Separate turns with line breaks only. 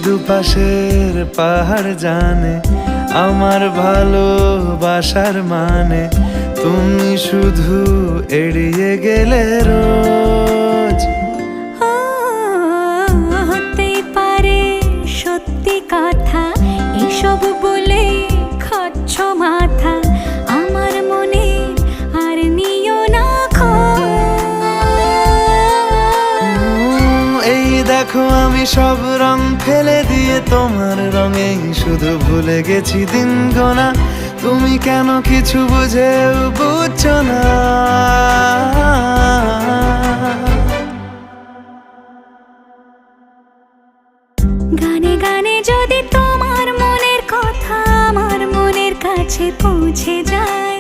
দুপাশের পাহাড় জানে আমার ভালোবাসার মানে, তুমি শুধু এড়িয়ে গেলে রোজ।
হতেই পারে সত্যি কথা, এসব বলে খাচ্ছ মাথা আমার মনে, আর নিও না
এই দেখো আমি সব রং ফেলে দিয়ে তোমার রঙেই শুধু ভুলে গেছি দিন গোনা, তুমি কেন কিছু বুঝেও বুঝছো না।
গানে গানে যদি তোমার মনের কথা আমার মনের কাছে পৌঁছে যায়,